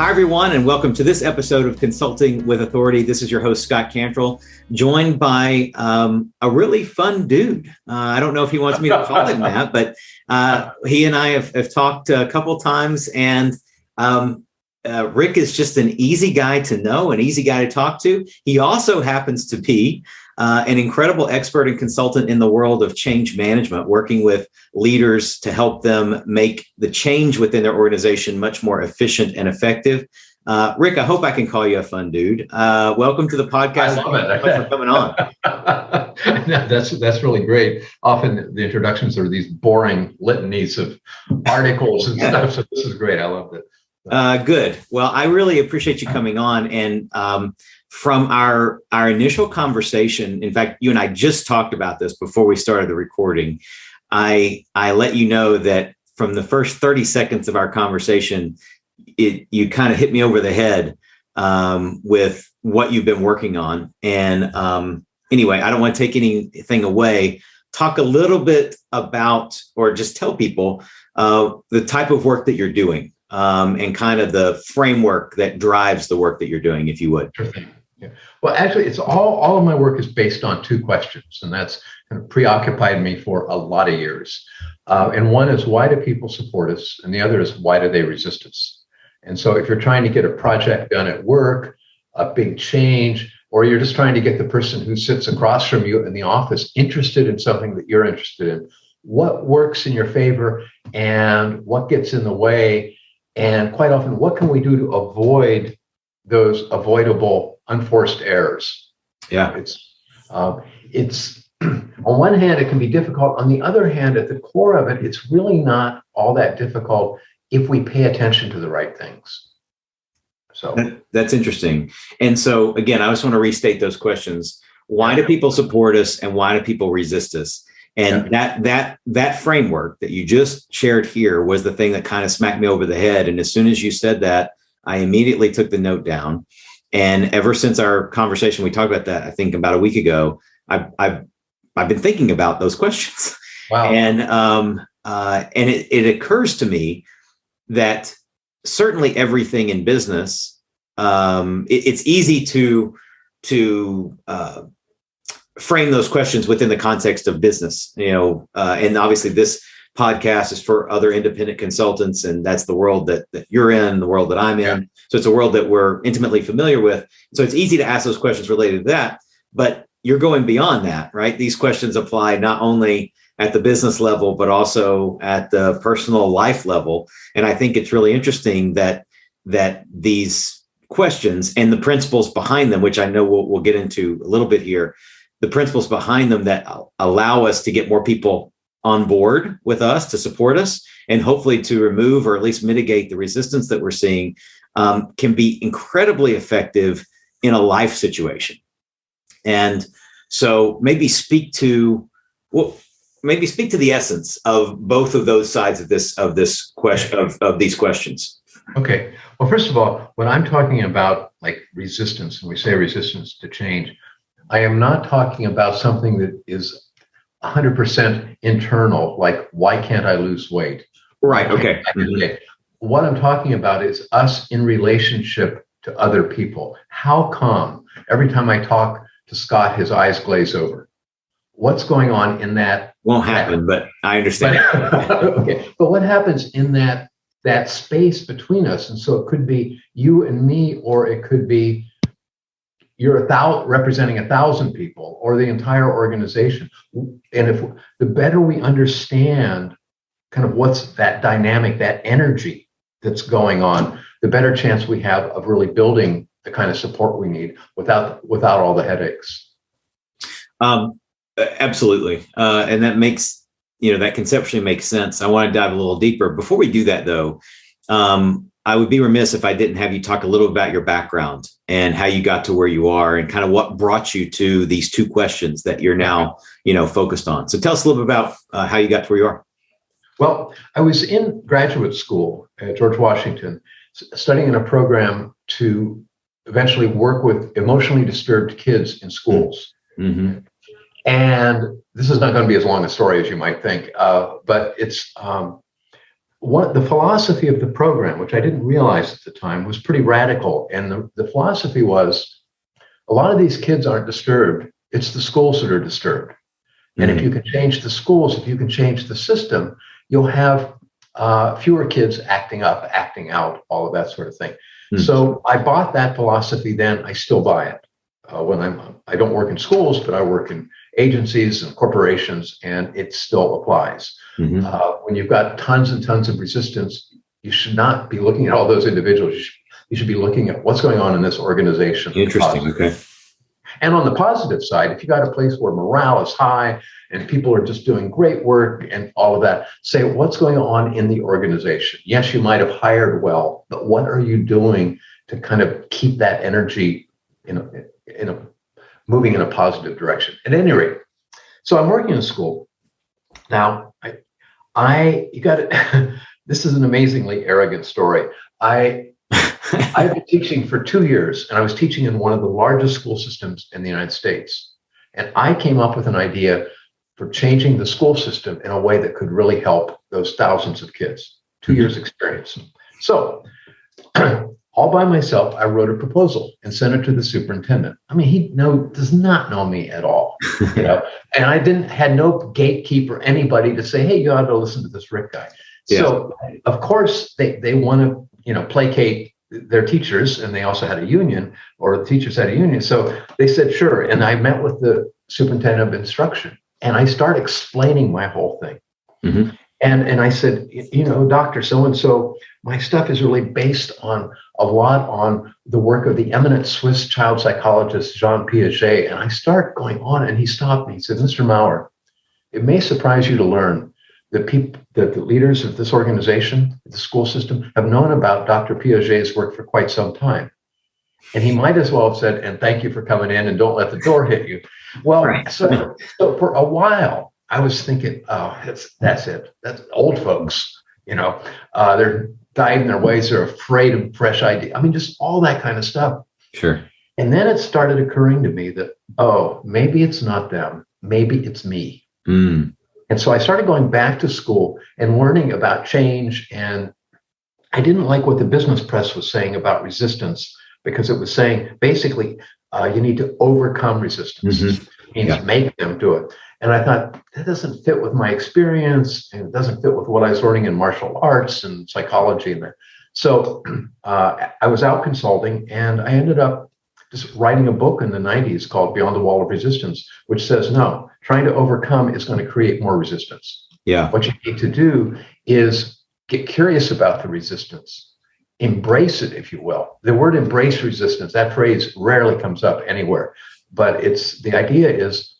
Hi, everyone, and welcome to this episode of Consulting with Authority. This is your host, Scott Cantrell, joined by a really fun dude. I don't know if he wants me to call him that, but he and I have talked a couple times, and Rick is just an easy guy to know, an easy guy to talk to. He also happens to be an incredible expert and consultant in the world of change management, working with leaders to help them make the change within their organization much more efficient and effective. Rick, I hope I can call you a fun dude. Welcome to the podcast. I love it. Thanks for coming on. That's really great. Often the introductions are these boring litanies of articles and stuff. So this is great. I loved it. Good. Well, I really appreciate you coming on. And from our initial conversation, in fact, you and I just talked about this before we started the recording. I let you know that from the first 30 seconds of our conversation, you kind of hit me over the head with what you've been working on. And anyway, I don't want to take anything away. Talk a little bit about, or just tell people the type of work that you're doing and kind of the framework that drives the work that you're doing, if you would. Sure thing. Yeah. Well, actually, it's all of my work is based on two questions, and that's kind of preoccupied me for a lot of years. And one is, why do people support us? And the other is, why do they resist us? And so if you're trying to get a project done at work, a big change, or you're just trying to get the person who sits across from you in the office interested in something that you're interested in, what works in your favor and what gets in the way? And quite often, what can we do to avoid those avoidable unforced errors? Yeah. It's on one hand, it can be difficult. On the other hand, at the core of it, it's really not all that difficult if we pay attention to the right things. So that's interesting. And so again, I just want to restate those questions. Why do people support us and why do people resist us? And that framework that you just shared here was the thing that kind of smacked me over the head. And as soon as you said that, I immediately took the note down. And ever since our conversation, we talked about that, I think about a week ago, I've been thinking about those questions. Wow. And it occurs to me that certainly everything in business, it's easy to frame those questions within the context of business, and obviously this podcast is for other independent consultants, and that's the world that you're in, the world that I'm in. Yeah. So it's a world that we're intimately familiar with. So it's easy to ask those questions related to that, but you're going beyond that, right? These questions apply not only at the business level, but also at the personal life level. And I think it's really interesting that these questions and the principles behind them, which I know we'll get into a little bit here, the principles behind them that allow us to get more people on board with us, to support us, and hopefully to remove or at least mitigate the resistance that we're seeing, can be incredibly effective in a life situation. And so maybe speak to the essence of both of those sides of this question, of these questions. Okay. Well, first of all, when I'm talking about like resistance, and we say resistance to change, I am not talking about something that is 100% internal, like, why can't I lose weight? Right. Okay. What I'm talking about is us in relationship to other people. How come every time I talk to Scott, his eyes glaze over? What's going on in that? Won't happen, but I understand. Okay. But what happens in that space between us? And so it could be you and me, or it could be you're representing 1,000 people or the entire organization. And if the better we understand kind of what's that dynamic, that energy that's going on, the better chance we have of really building the kind of support we need without all the headaches. Absolutely. And that makes, that conceptually makes sense. I want to dive a little deeper. Before we do that though, I would be remiss if I didn't have you talk a little about your background and how you got to where you are and kind of what brought you to these two questions that you're now, focused on. So tell us a little bit about how you got to where you are. Well, I was in graduate school at George Washington, studying in a program to eventually work with emotionally disturbed kids in schools. Mm-hmm. And this is not going to be as long a story as you might think, but it's the philosophy of the program, which I didn't realize at the time, was pretty radical. And the philosophy was, a lot of these kids aren't disturbed. It's the schools that are disturbed. And if you can change the schools, if you can change the system, you'll have fewer kids acting up, acting out, all of that sort of thing. So I bought that philosophy then. I still buy it. I don't work in schools, but I work in agencies and corporations, and it still applies. When you've got tons and tons of resistance, you should not be looking at all those individuals. You should be looking at what's going on in this organization. Interesting. Okay. And on the positive side, if you got a place where morale is high and people are just doing great work and all of that, say what's going on in the organization. Yes, you might have hired well, but what are you doing to kind of keep that energy moving in a positive direction? At any rate, so I'm working in school now. You got it. This is an amazingly arrogant story. I've been teaching for 2 years, and I was teaching in one of the largest school systems in the United States. And I came up with an idea for changing the school system in a way that could really help those thousands of kids. 2 years experience. So all by myself, I wrote a proposal and sent it to the superintendent. I mean, he does not know me at all, and I had no gatekeeper, anybody to say, hey, you ought to listen to this Rick guy. Yeah. So of course they want to, placate their teachers, and they also had a union, or the teachers had a union. So they said, sure. And I met with the superintendent of instruction, and I started explaining my whole thing. And I said, Dr. So-and-so, my stuff is really based on a lot on the work of the eminent Swiss child psychologist, Jean Piaget. And I start going on, and he stopped me. He said, Mr. Maurer, it may surprise you to learn that the leaders of this organization, the school system, have known about Dr. Piaget's work for quite some time. And he might as well have said, and thank you for coming in, and don't let the door hit you. Well, right. so for a while, I was thinking, oh, that's it. That's old folks, they're dyed in their ways. They're afraid of fresh ideas. I mean, just all that kind of stuff. Sure. And then it started occurring to me that, oh, maybe it's not them. Maybe it's me. And so I started going back to school and learning about change. And I didn't like what the business press was saying about resistance, because it was saying, basically, you need to overcome resistance. It means make them do it. And I thought, that doesn't fit with my experience, and it doesn't fit with what I was learning in martial arts and psychology. So I was out consulting, and I ended up just writing a book in the 90s called Beyond the Wall of Resistance, which says, no, trying to overcome is going to create more resistance. Yeah. What you need to do is get curious about the resistance, embrace it, if you will. The word embrace resistance, that phrase rarely comes up anywhere, but the idea is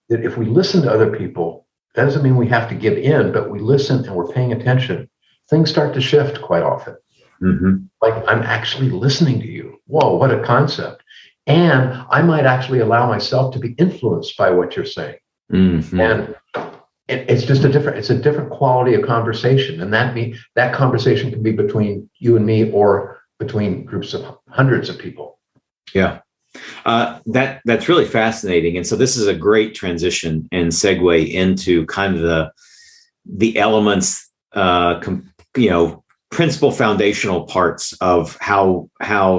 that if we listen to other people, that doesn't mean we have to give in, but we listen and we're paying attention. Things start to shift quite often. Like, I'm actually listening to you. Whoa, what a concept. And I might actually allow myself to be influenced by what you're saying. And it's just a different quality of conversation. And that conversation can be between you and me, or between groups of hundreds of people. Yeah. That's really fascinating. And so this is a great transition and segue into kind of the elements, principal foundational parts of how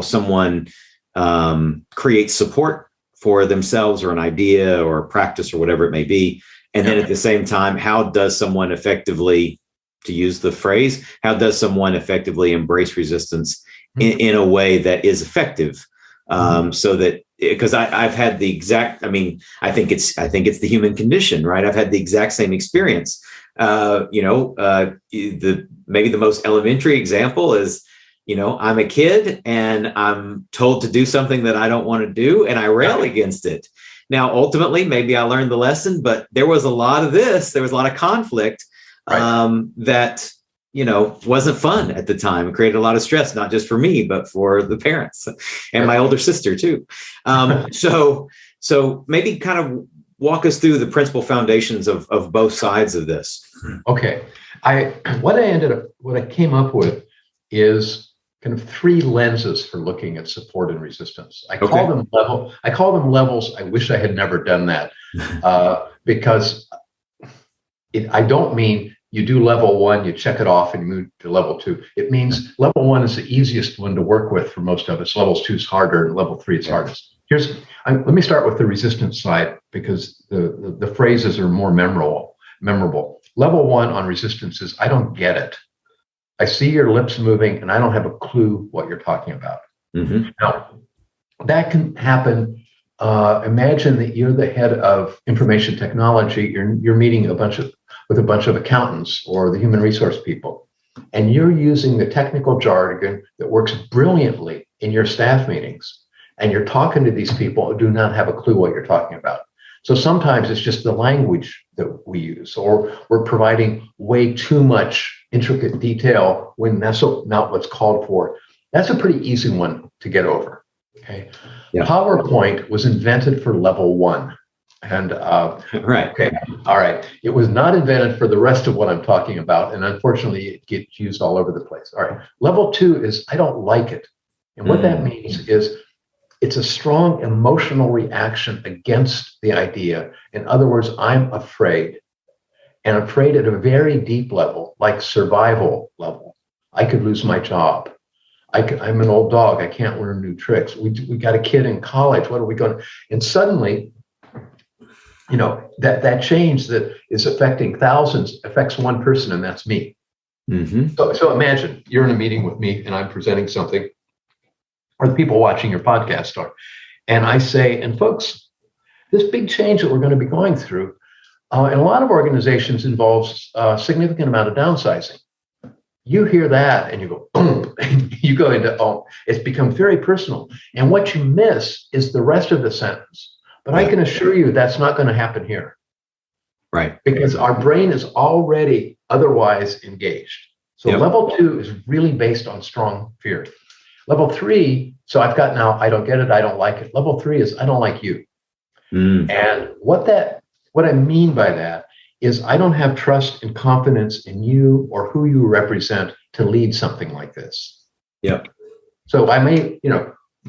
someone creates support for themselves, or an idea, or a practice, or whatever it may be. And then at the same time, how does someone effectively, to use the phrase, how does someone effectively embrace resistance in a way that is effective? So that, because I've had the exact, I think it's the human condition, right? I've had the exact same experience. Maybe the most elementary example is, I'm a kid and I'm told to do something that I don't want to do, and I rail against it. Now, ultimately, maybe I learned the lesson, but there was a lot of conflict that, wasn't fun at the time. It created a lot of stress, not just for me, but for the parents and my older sister too. So maybe kind of walk us through the principal foundations of both sides of this. Okay. What I came up with is kind of three lenses for looking at support and resistance. I call them levels. I wish I had never done that, because I don't mean you do level one, you check it off, and you move to level two. It means level one is the easiest one to work with for most of us. Levels two is harder, and level three is hardest. Let me start with the resistance side, because the phrases are more memorable. Level one on resistance is, I don't get it. I see your lips moving, and I don't have a clue what you're talking about. Mm-hmm. Now, that can happen. Imagine that you're the head of information technology. You're meeting with a bunch of accountants or the human resource people, and you're using the technical jargon that works brilliantly in your staff meetings. And you're talking to these people who do not have a clue what you're talking about. So sometimes it's just the language that we use, or we're providing way too much intricate detail when that's not what's called for. That's a pretty easy one to get over. Okay. Yeah. PowerPoint was invented for level one. And right. Okay. All right. It was not invented for the rest of what I'm talking about. And unfortunately, it gets used all over the place. All right. Level two is, I don't like it. And what that means is, it's a strong emotional reaction against the idea. In other words, I'm afraid, and afraid at a very deep level, like survival level. I could lose my job. I'm an old dog. I can't learn new tricks. We got a kid in college. What are we going to? And suddenly, that change that is affecting thousands affects one person, and that's me. Mm-hmm. So imagine you're in a meeting with me, and I'm presenting something, or the people watching your podcast are. And I say, and folks, this big change that we're going to be going through in a lot of organizations involves a significant amount of downsizing. You hear that and you go, boom, you go into, it's become very personal. And what you miss is the rest of the sentence. But I can assure you that's not going to happen here. Right. Because our brain is already otherwise engaged. So level two is really based on strong fear. Level three, so I've got now, I don't get it, I don't like it. Level three is, I don't like you. And what I mean by that is, I don't have trust and confidence in you or who you represent to lead something like this. Yep. So I may,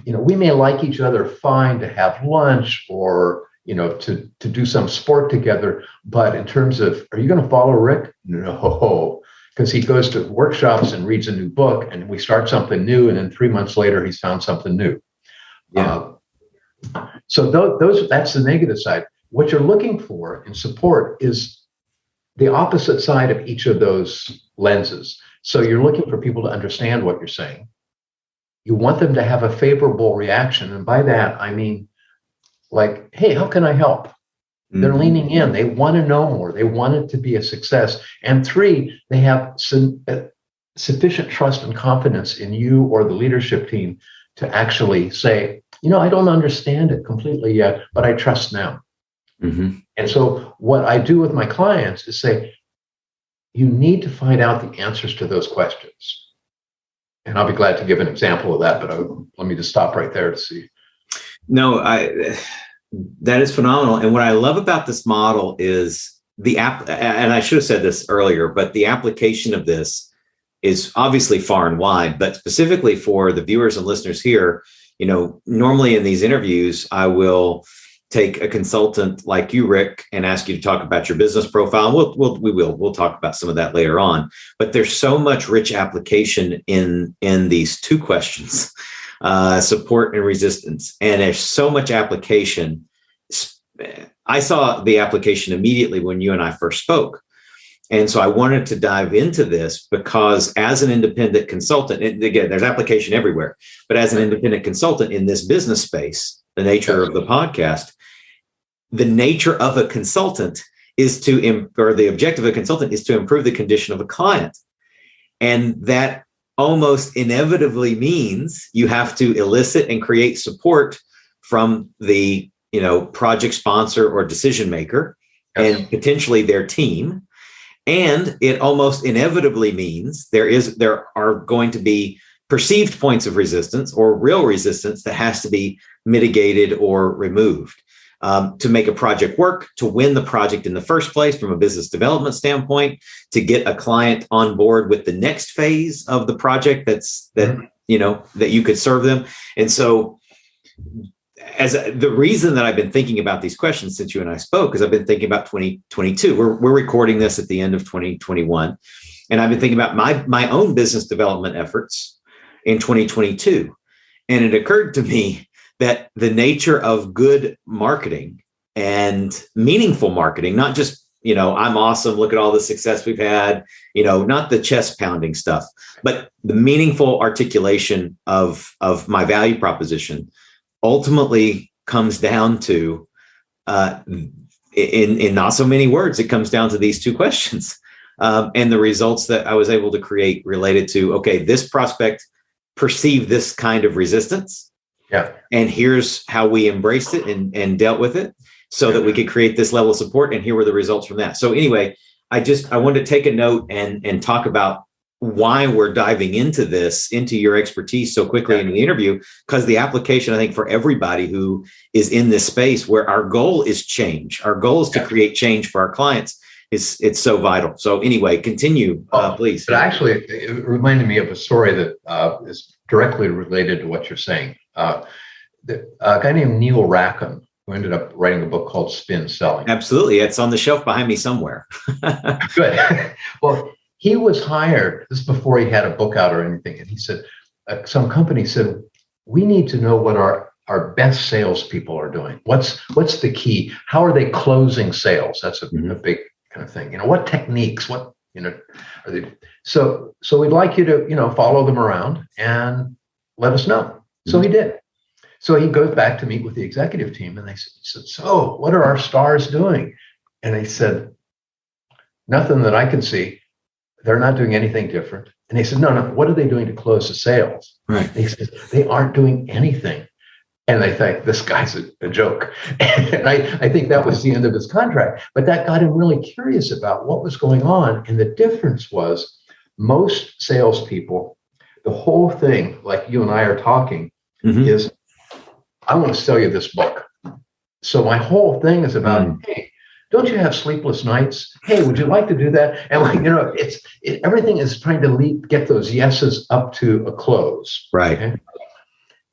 we may like each other fine to have lunch or, to do some sport together. But in terms of, are you going to follow Rick? No. Because he goes to workshops and reads a new book, and we start something new, and then 3 months later he's found something new. Yeah. So that's the negative side. What you're looking for in support is the opposite side of each of those lenses. So you're looking for people to understand what you're saying. You want them to have a favorable reaction, and by that I mean, like, hey, how can I help? They're leaning in. They want to know more. They want it to be a success. And three, they have sufficient trust and confidence in you or the leadership team to actually say, I don't understand it completely yet, but I trust now. Mm-hmm. And so what I do with my clients is say, you need to find out the answers to those questions. And I'll be glad to give an example of that, but let me just stop right there to see. No, that is phenomenal. And what I love about this model is the app, and I should have said this earlier, but the application of this is obviously far and wide, but specifically for the viewers and listeners here, normally in these interviews, I will take a consultant like you, Rick, and ask you to talk about your business profile. And we'll talk about some of that later on, but there's so much rich application in these two questions. Support and resistance. And there's so much application. I saw the application immediately when you and I first spoke. And so I wanted to dive into this because as an independent consultant, and again, there's application everywhere, but as an independent consultant in this business space, the nature of the podcast, the nature of a consultant is the objective of a consultant is to improve the condition of a client. And that almost inevitably means you have to elicit and create support from the project sponsor or decision maker and potentially their team. And it almost inevitably means there are going to be perceived points of resistance or real resistance that has to be mitigated or removed to make a project work, to win the project in the first place from a business development standpoint, to get a client on board with the next phase of the project that you could serve them. And so the reason that I've been thinking about these questions since you and I spoke is I've been thinking about 2022. We're recording this at the end of 2021. And I've been thinking about my own business development efforts in 2022. And it occurred to me that the nature of good marketing and meaningful marketing, not just, I'm awesome, look at all the success we've had, not the chest pounding stuff, but the meaningful articulation of my value proposition ultimately comes down to, in not so many words, it comes down to these two questions. And the results that I was able to create related to, okay, this prospect perceived this kind of resistance. Yeah. And here's how we embraced it and dealt with it so that we could create this level of support. And here were the results from that. So anyway, I wanted to take a note and talk about why we're diving into your expertise so quickly in the interview, because the application, I think, for everybody who is in this space where our goal is change, our goal is to create change for our clients, it's so vital. So anyway, continue, please. But actually, it reminded me of a story that is directly related to what you're saying. A guy named Neil Rackham, who ended up writing a book called Spin Selling. Absolutely. It's on the shelf behind me somewhere. Good. Well, he was hired, this is before he had a book out or anything. And he said, some company said, we need to know what our best salespeople are doing. What's the key? How are they closing sales? That's a big kind of thing. What techniques, are they? So we'd like you to, follow them around and let us know. So he did. So he goes back to meet with the executive team and they said, so what are our stars doing? And he said, nothing that I can see. They're not doing anything different. And they said, no, what are they doing to close the sales? Right. And he said, they aren't doing anything. And they think this guy's a joke. And I think that was the end of his contract. But that got him really curious about what was going on. And the difference was most salespeople, the whole thing, like you and I are talking, is I want to sell you this book. So my whole thing is about, hey, don't you have sleepless nights? Hey, would you like to do that? And everything is trying to get those yeses up to a close. Right. Okay?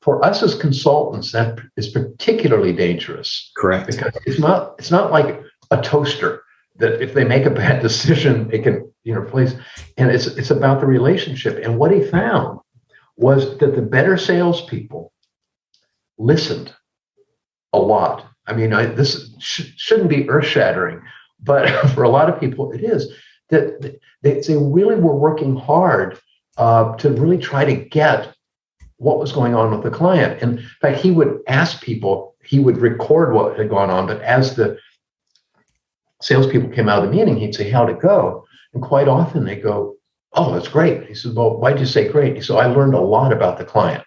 For us as consultants, that is particularly dangerous. Correct. Because it's not like a toaster that if they make a bad decision, it can replace. And it's about the relationship. And what he found was that the better salespeople listened a lot. I mean, this shouldn't be earth-shattering, but for a lot of people, it is. That they really were working hard to really try to get what was going on with the client. And in fact, he would ask people, he would record what had gone on, but as the salespeople came out of the meeting, he'd say, how'd it go? And quite often they go, oh, that's great. He said, well, why'd you say great? He said, I learned a lot about the client.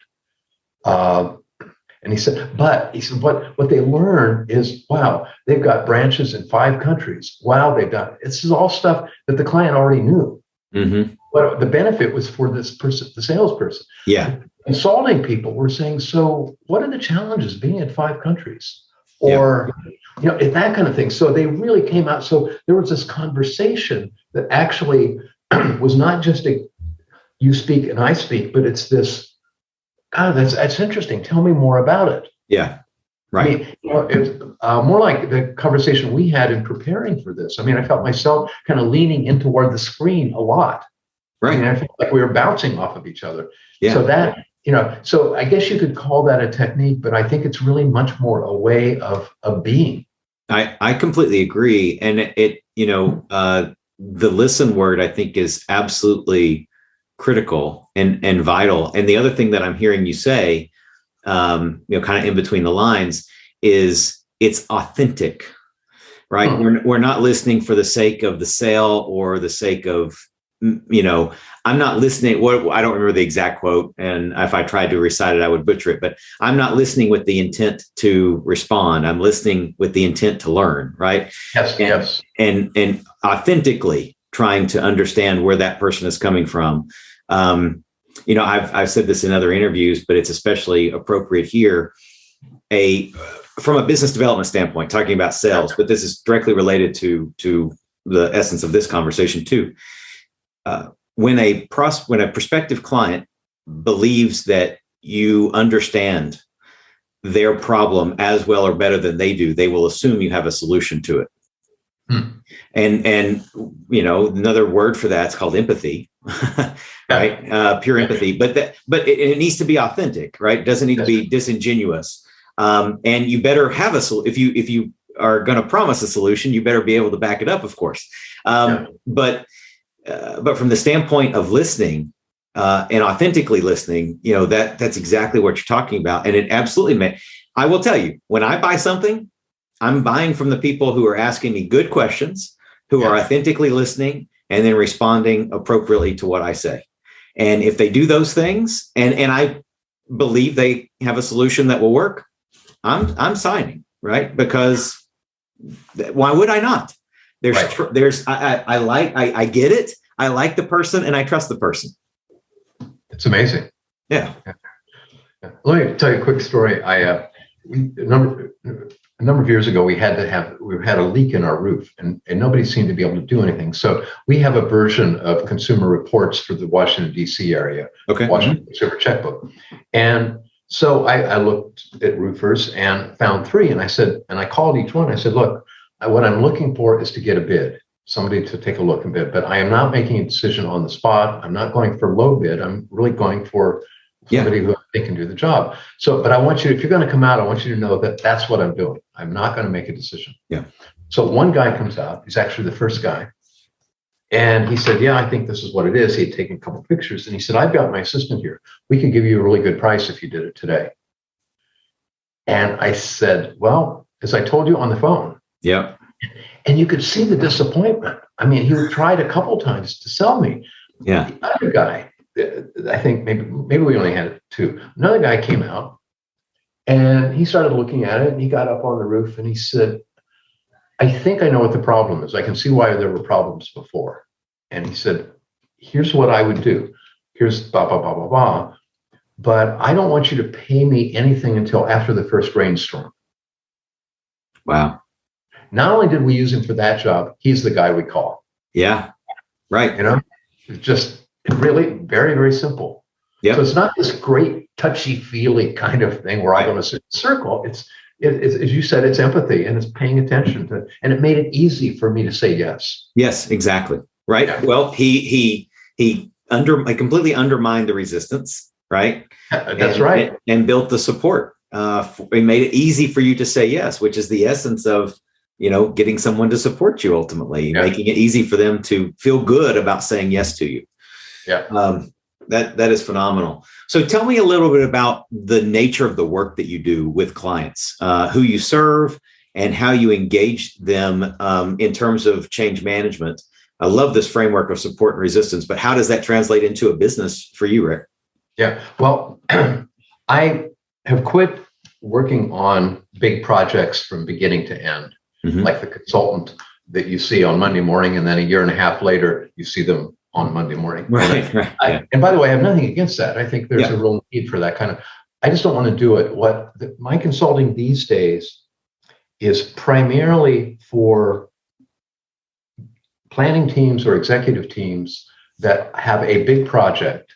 And he said, what they learn is, wow, they've got branches in 5 countries. Wow, this is all stuff that the client already knew. But the benefit was for this person, the salesperson. Yeah. Consulting people were saying, so what are the challenges being in 5 countries? Or, that kind of thing. So they really came out. So there was this conversation that actually was not just you speak and I speak, but it's this, that's interesting. Tell me more about it. Yeah. Right. I mean, it's more like the conversation we had in preparing for this. I mean, I felt myself kind of leaning in toward the screen a lot. Right. I mean, I felt like we were bouncing off of each other. Yeah. So that, so I guess you could call that a technique, but I think it's really much more a way of being. I completely agree. And the listen word, I think, is absolutely critical and vital. And the other thing that I'm hearing you say, kind of in between the lines, is it's authentic, right? We're not listening for the sake of the sale or the sake of, I'm not listening. I don't remember the exact quote. And if I tried to recite it, I would butcher it, but I'm not listening with the intent to respond. I'm listening with the intent to learn, right? Yes. And authentically trying to understand where that person is coming from. I've said this in other interviews, but it's especially appropriate here. From a business development standpoint, talking about sales, but this is directly related to the essence of this conversation too. When a prospective client believes that you understand their problem as well or better than they do, they will assume you have a solution to it. And another word for that's called empathy, right? Pure empathy, but it needs to be authentic, right? It doesn't need to be disingenuous. And you better have if you are going to promise a solution, you better be able to back it up, of course. But from the standpoint of listening and authentically listening, that's exactly what you're talking about. And it absolutely I will tell you, when I buy something, I'm buying from the people who are asking me good questions, who are authentically listening and then responding appropriately to what I say. And if they do those things, and I believe they have a solution that will work, I'm signing, right? Because why would I not? I get it. I like the person and I trust the person. It's amazing. Yeah. Let me tell you a quick story. A number of years ago, we had a leak in our roof, and nobody seemed to be able to do anything. So we have a version of consumer reports for the Washington, D.C. area, Washington Consumer Checkbook. And so I looked at roofers and found 3, and I called each one. I said, look, what I'm looking for is to get a bid, somebody to take a look and bid, but I am not making a decision on the spot. I'm not going for low bid. I'm really going for somebody who I think can do the job. So, but I want you, if you're going to come out, I want you to know that that's what I'm doing. I'm not going to make a decision. Yeah. So one guy comes out, he's actually the first guy. And he said, I think this is what it is. He had taken a couple of pictures and he said, I've got my assistant here. We could give you a really good price if you did it today. And I said, well, as I told you on the phone. Yeah. And you could see the disappointment. I mean, he tried a couple times to sell me. Yeah. The other guy, I think maybe we only had 2. Another guy came out and he started looking at it and he got up on the roof and he said, I think I know what the problem is. I can see why there were problems before. And he said, here's what I would do. Here's blah, blah, blah, blah, blah. But I don't want you to pay me anything until after the first rainstorm. Wow. Not only did we use him for that job, he's the guy we call. Yeah. Right. It's just really very, very simple. Yeah. So it's not this great touchy-feely kind of thing where I'm going to sit in a circle. It's as you said, it's empathy and it's paying attention to, and it made it easy for me to say yes. Yes, exactly. Right. Yeah. Well, he completely undermined the resistance. Right. That's right. And built the support. It made it easy for you to say yes, which is the essence of getting someone to support you ultimately, making it easy for them to feel good about saying yes to you. Yeah. That is phenomenal. So tell me a little bit about the nature of the work that you do with clients, who you serve and how you engage them in terms of change management. I love this framework of support and resistance, but how does that translate into a business for you, Rick? Yeah. Well, I have quit working on big projects from beginning to end, like the consultant that you see on Monday morning, and then a year and a half later, you see them on Monday morning. Right. And by the way, I have nothing against that. I think there's a real need for that kind of, I just don't want to do it. My consulting these days is primarily for planning teams or executive teams that have a big project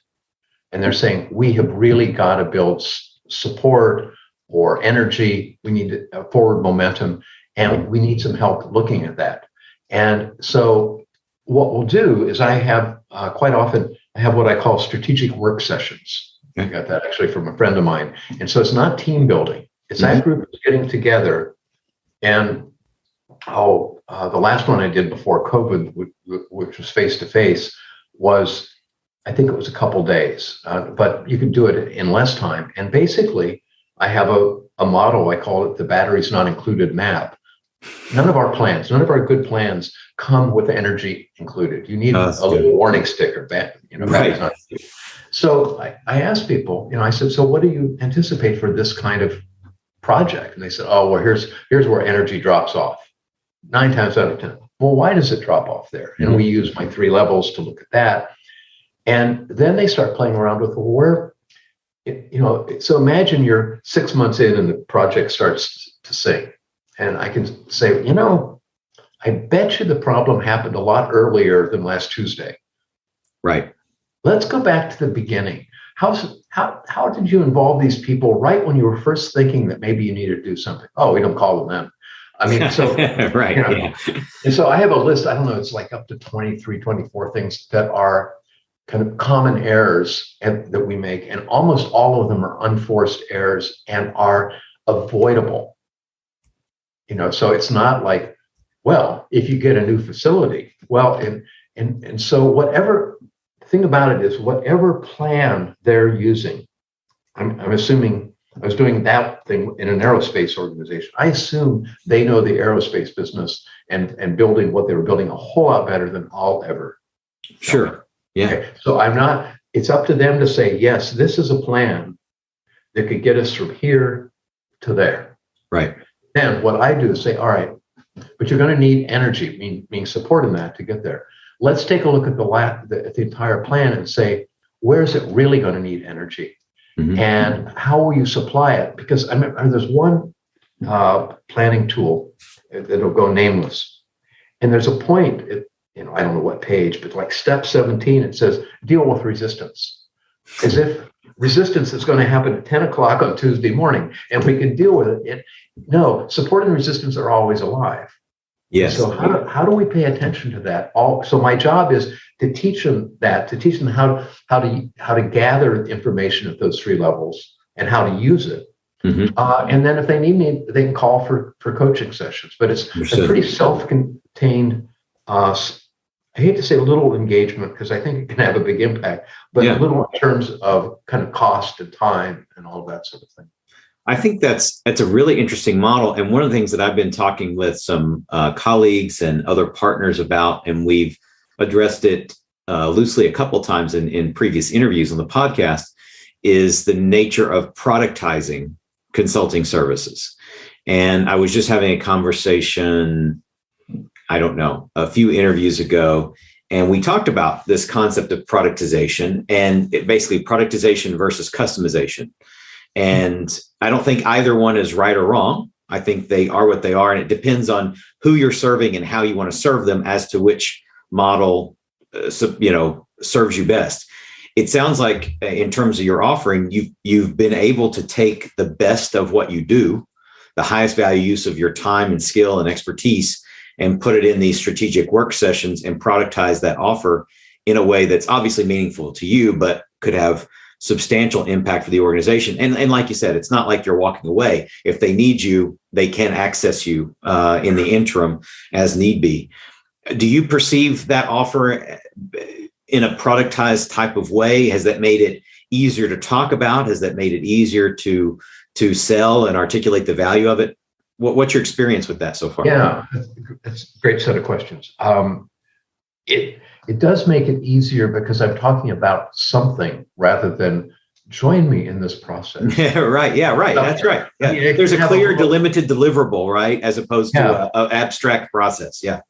and they're saying, we have really got to build support or energy. We need forward momentum and we need some help looking at that. And so what we'll do is I have quite often, I have what I call strategic work sessions. I got that actually from a friend of mine. And so it's not team building. It's that group getting together. And the last one I did before COVID, which was face-to-face, was, I think it was a couple days, but you could do it in less time. And basically, I have a model, I call it the batteries not included map. None of our plans, none of our good plans come with energy included. You need a little warning sticker, batteries not included. So I asked people, I said, so what do you anticipate for this kind of project? And they said, oh, well, here's where energy drops off. 9 times out of 10. Well, why does it drop off there? And we use my 3 levels to look at that. And then they start playing around with, so imagine you're 6 months in and the project starts to sing. And I can say, I bet you the problem happened a lot earlier than last Tuesday. Right. Let's go back to the beginning. how did you involve these people right when you were first thinking that maybe you needed to do something? Oh, we don't call them then. I mean, so right. you know, Yeah. and so I have a list, I don't know, it's like up to 23, 24 things that are kind of common errors that we make. And almost all of them are unforced errors and are avoidable. So it's not like, well, if you get a new facility, well, and so whatever thing about it is whatever plan they're using, I'm assuming I was doing that thing in an aerospace organization. I assume they know the aerospace business and building what they were building a whole lot better than I'll ever. Sure. Yeah. Okay. So it's up to them to say, yes, this is a plan that could get us from here to there. Right. And what I do is say, all right, but you're going to need energy, meaning support in that to get there. Let's take a look at the entire plan and say, where is it really going to need energy? Mm-hmm. And how will you supply it? Because there's one planning tool that'll go nameless. And there's a point, I don't know what page, but like step 17, it says, deal with resistance. As if resistance is going to happen at 10 o'clock on Tuesday morning and we can deal with it. No, support and resistance are always alive. Yes. So how do we pay attention to that? So my job is to teach them how to gather information at those three levels and how to use it. Mm-hmm. And then if they need me, they can call for coaching sessions. But it's a pretty self-contained, I hate to say little engagement because I think it can have a big impact, but little in terms of kind of cost and time and all of that sort of thing. I think that's a really interesting model. And one of the things that I've been talking with some colleagues and other partners about, and we've addressed it loosely a couple times in previous interviews on the podcast, is the nature of productizing consulting services. And I was just having a conversation, I don't know, a few interviews ago, and we talked about this concept of productization and basically productization versus customization. And I don't think either one is right or wrong. I think they are what they are. And it depends on who you're serving and how you want to serve them as to which model, serves you best. It sounds like in terms of your offering, you've been able to take the best of what you do, the highest value use of your time and skill and expertise, and put it in these strategic work sessions and productize that offer in a way that's obviously meaningful to you, but could have substantial impact for the organization. And like you said, it's not like you're walking away. If they need you, they can access you in the interim as need be. Do you perceive that offer in a productized type of way? Has that made it easier to talk about? Has that made it easier to sell and articulate the value of it? What's your experience with that so far? Yeah, that's a great set of questions. It does make it easier because I'm talking about something rather than join me in this process. Yeah, right. Yeah, right. That's right. Yeah. There's a clear, delimited deliverable, right? As opposed to an abstract process. Yeah.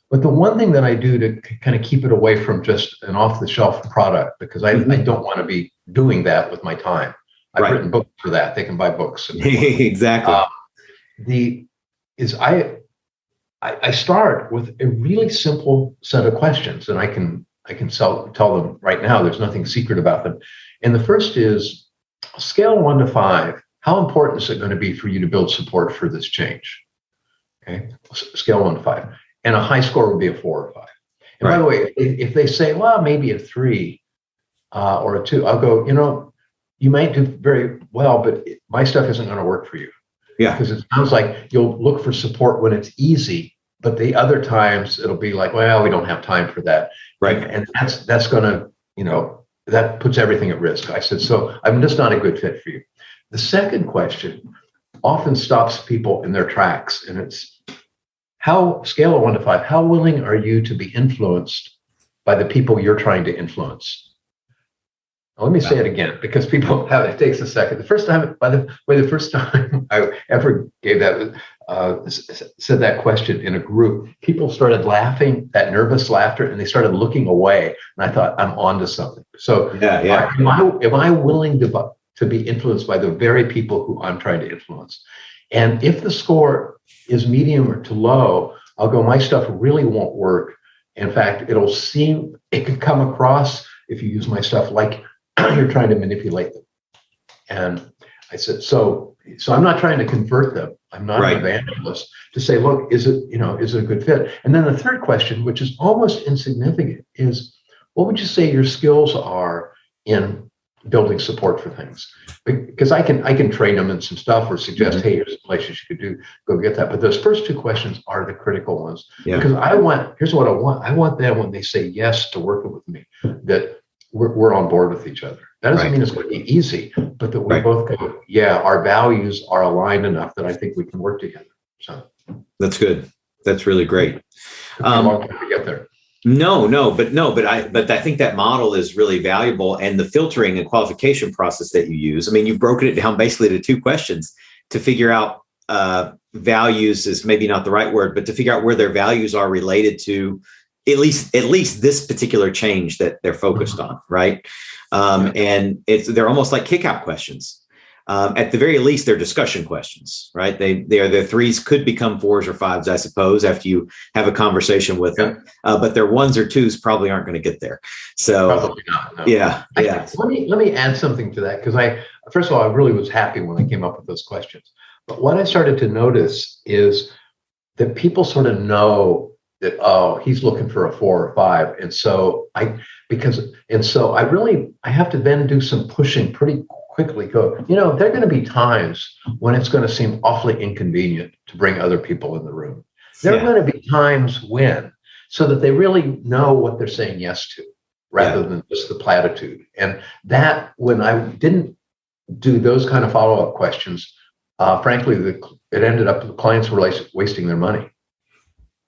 But the one thing that I do to kind of keep it away from just an off-the-shelf product, because I don't want to be doing that with my time. I've written books for that. They can buy books. Exactly. I start with a really simple set of questions, and I can tell them right now. There's nothing secret about them. And the first is, scale 1 to 5. How important is it going to be for you to build support for this change? Okay, scale 1 to 5, and a high score would be a 4 or 5. And by the way, if they say, well, maybe a 3 or a 2, I'll go, you might do very well, but my stuff isn't going to work for you. Yeah, because it sounds like you'll look for support when it's easy, but the other times it'll be like, well, we don't have time for that. Right. And that's going to, that puts everything at risk. I said, so I'm just not a good fit for you. The second question often stops people in their tracks. And it's scale of 1 to 5, how willing are you to be influenced by the people you're trying to influence? Now, let me say it again, because people have, it takes a second. The first time I ever gave said that question in a group, people started laughing, that nervous laughter, and they started looking away. And I thought, I'm onto something. So am I willing to be influenced by the very people who I'm trying to influence? And if the score is medium or to low, I'll go, my stuff really won't work. In fact, it could come across, if you use my stuff, like you're trying to manipulate them. And I said, so I'm not trying to convert them. I'm not an evangelist to say, look, is it a good fit? And then the third question, which is almost insignificant, is what would you say your skills are in building support for things? Because I can train them in some stuff or suggest, hey, here's some places you could go get that. But those first two questions are the critical ones. Yeah. Because here's what I want. I want them, when they say yes to working with me, that we're on board with each other. That doesn't mean it's going to be easy, but that we both go, yeah, our values are aligned enough that I think we can work together. So that's good. That's really great. A long time to get there. But I think that model is really valuable, and the filtering and qualification process that you use. I mean, you've broken it down basically to two questions to figure out values is maybe not the right word, but to figure out where their values are related to at least this particular change that they're focused on, right? And they're almost like kick-out questions. At the very least, they're discussion questions, right? Their threes could become fours or fives, I suppose, after you have a conversation with them. But their ones or twos probably aren't going to get there. So, probably not. No. Yeah. Let me add something to that, because first of all, I really was happy when I came up with those questions. But what I started to notice is that people sort of know that, oh, he's looking for a 4 or 5, and so I have to then do some pushing pretty quickly. There are going to be times when it's going to seem awfully inconvenient to bring other people in the room. There are going to be times when, so that they really know what they're saying yes to, rather than just the platitude. And that, when I didn't do those kind of follow-up questions, frankly, it ended up the clients were wasting their money.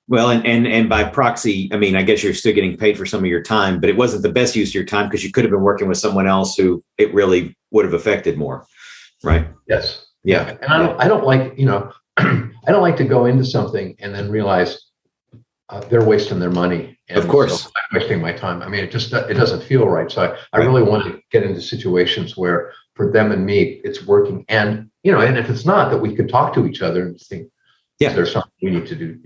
Well, and by proxy, I mean, I guess you're still getting paid for some of your time, but it wasn't the best use of your time because you could have been working with someone else who it really would have affected more, right? Yes. Yeah. And I don't like, I don't like to go into something and then realize they're wasting their money. And of course, so I'm wasting my time. I mean, it doesn't feel right. So I really want to get into situations where for them and me, it's working. And, and if it's not, that we could talk to each other and think, is there something we need to do?